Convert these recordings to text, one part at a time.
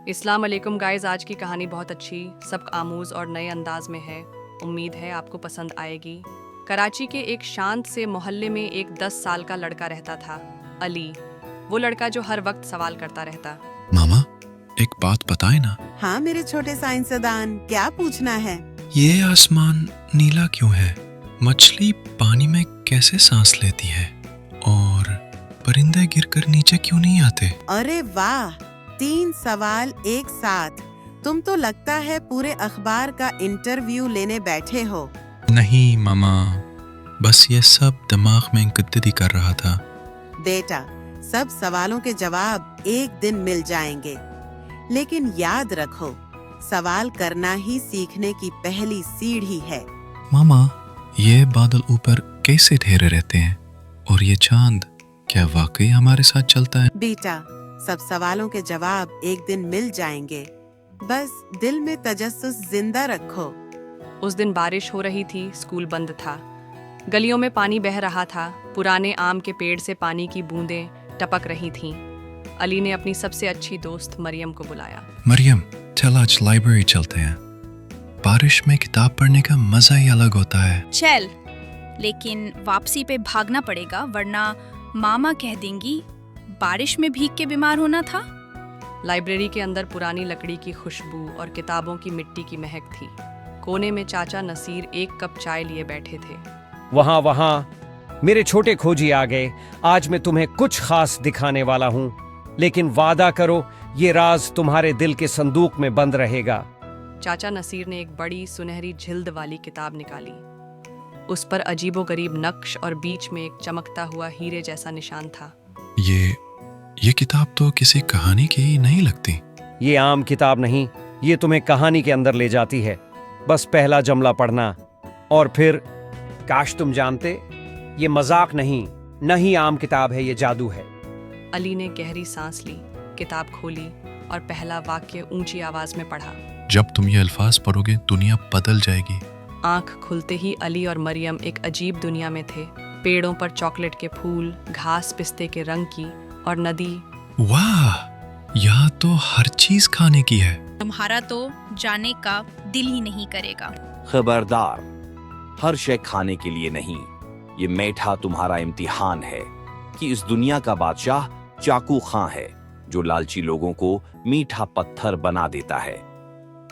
अस्सलाम वालेकुम गाइस, आज की कहानी बहुत अच्छी, सबक आमूज़ और नए अंदाज में है। उम्मीद है आपको पसंद आएगी। कराची के एक शांत से मोहल्ले में एक 10 साल का लड़का रहता था, अली। वो लड़का जो हर वक्त सवाल करता रहता। मामा, एक बात बताए ना। हाँ मेरे छोटे साइंसदान, क्या पूछना है? ये आसमान नीला क्यों है? मछली पानी में कैसे सांस लेती है? और परिंदे गिरकर नीचे क्यों नहीं आते? अरे वाह, 3 सवाल एक साथ। तुम तो लगता है पूरे अखबार का इंटरव्यू लेने बैठे हो। नहीं मामा, बस ये सब दिमाग में गद्दी कर रहा था। बेटा, सब सवालों के जवाब एक दिन मिल जाएंगे, लेकिन याद रखो, सवाल करना ही सीखने की पहली सीढ़ी है। मामा, ये बादल ऊपर कैसे ठहरे रहते हैं? और ये चांद क्या वाकई हमारे साथ चलता है? बेटा, सब सवालों के जवाब एक दिन मिल जाएंगे, बस दिल में तजस्सुस जिंदा रखो। उस दिन बारिश हो रही थी, स्कूल बंद था। गलियों में पानी बह रहा था, पुराने आम के पेड़ से पानी की बूंदें टपक रही थीं। अली ने अपनी सबसे अच्छी दोस्त मरियम को बुलाया। मरियम, चल आज लाइब्रेरी चलते हैं। बारिश में किताब पढ़ने का मजा ही अलग होता है। चल, लेकिन वापसी पे भागना पड़ेगा, वरना मामा कह देंगी बारिश में भीग के बीमार होना था। लाइब्रेरी के अंदर पुरानी लकड़ी की खुशबू और किताबों की मिट्टी की महक थी। कोने में चाचा नसीर एक कप चाय लिए बैठे थे। वहाँ मेरे छोटे खोजी आ गए। आज मैं तुम्हें कुछ खास दिखाने वाला हूँ, लेकिन वादा करो ये राज तुम्हारे दिल के संदूक में बंद रहेगा। चाचा नसीर ने एक बड़ी सुनहरी झिल्द वाली किताब निकाली। उस पर अजीबोगरीब नक्श और बीच में एक चमकता हुआ हीरे जैसा निशान था। ये किताब तो किसी कहानी की ही नहीं लगती। ये आम किताब नहीं, ये तुम्हें कहानी के अंदर ले जाती है। बस पहला जमला पढ़ना और फिर काश तुम जानते, ये मजाक नहीं आम किताब है, ये जादू है। अली ने गहरी सांस ली, किताब खोली और पहला वाक्य ऊंची आवाज में पढ़ा। जब तुम ये अल्फाज पढ़ोगे दुनिया बदल जाएगी। आंख खुलते ही अली और मरियम एक अजीब दुनिया में थे। पेड़ों पर चॉकलेट के फूल, घास पिस्ते के रंग की, और नदी। वाह, यहाँ तो हर चीज खाने की है। तुम्हारा तो जाने का दिल ही नहीं करेगा। खबरदार, हर शय खाने के लिए नहीं। ये मीठा तुम्हारा इम्तिहान है कि इस दुनिया का बादशाह चाकू खां है, जो लालची लोगों को मीठा पत्थर बना देता है।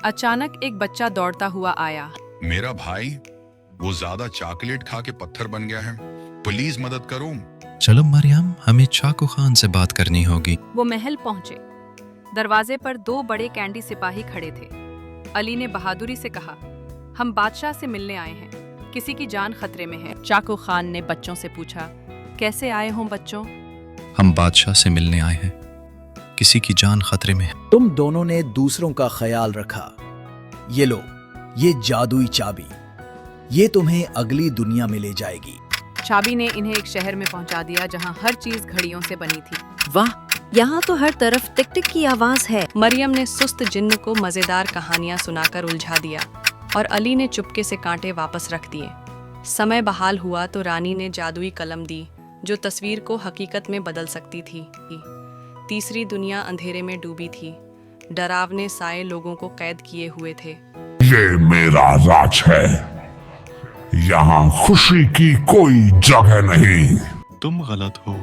अचानक एक बच्चा दौड़ता हुआ आया। मेरा भाई, वो ज्यादा चॉकलेट खा के पत्थर बन गया है, प्लीज मदद करो। चलो मरियम, हमें चाकू खान से बात करनी होगी। वो महल पहुंचे। दरवाजे पर 2 बड़े कैंडी सिपाही खड़े थे। अली ने बहादुरी से कहा, हम बादशाह से मिलने आए हैं, किसी की जान खतरे में है। चाकू खान ने बच्चों से पूछा, कैसे आए हो बच्चों? हम बादशाह से मिलने आए हैं, किसी की जान खतरे में है। तुम दोनों ने दूसरों का ख्याल रखा। ये लो, ये जादुई चाबी, ये तुम्हें अगली दुनिया में ले जाएगी। चाबी ने इन्हें एक शहर में पहुंचा दिया जहां हर चीज घड़ियों से बनी थी। वाह, यहाँ तो हर तरफ टिक टिक की आवाज है। मरियम ने सुस्त जिन्न को मजेदार कहानियां सुनाकर उलझा दिया और अली ने चुपके से कांटे वापस रख दिए। समय बहाल हुआ तो रानी ने जादुई कलम दी, जो तस्वीर को हकीकत में बदल सकती थी। तीसरी दुनिया अंधेरे में डूबी थी। डरावने साए लोगों को कैद किए हुए थे। ये मेरा राज है, यहाँ खुशी की कोई जगह नहीं। तुम गलत हो।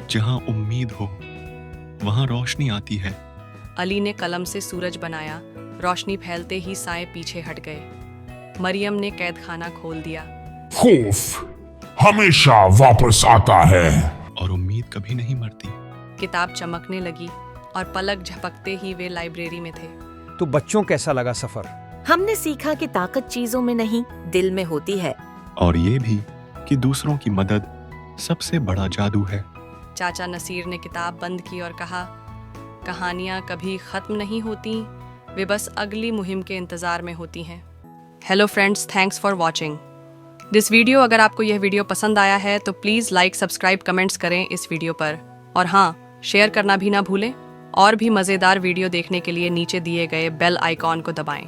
जहाँ उम्मीद हो वहाँ रोशनी आती है। अली ने कलम से सूरज बनाया। रोशनी फैलते ही साए पीछे हट गए। मरियम ने कैद खाना खोल दिया। खौफ हमेशा वापस आता है और उम्मीद कभी नहीं मरती। किताब चमकने लगी और पलक झपकते ही वे लाइब्रेरी में थे। तो बच्चों, कैसा लगा सफर? हमने सीखा कि ताकत चीजों में नहीं, दिल में होती है। और ये भी कि दूसरों की मदद सबसे बड़ा जादू है। चाचा नसीर ने किताब बंद की और कहा, कहानियाँ कभी ख़त्म नहीं होती, वे बस अगली मुहिम के इंतज़ार में होती हैं। Hello friends, thanks for watching this video. अगर आपको यह वीडियो पसंद आया है तो प्लीज़ लाइक, सब्सक्राइब, कमेंट्स करें इस वीडियो पर। और हाँ, शेयर करना भी ना भूलें। और भी मज़ेदार वीडियो देखने के लिए नीचे दिए गए बेल आइकॉन को दबाएं।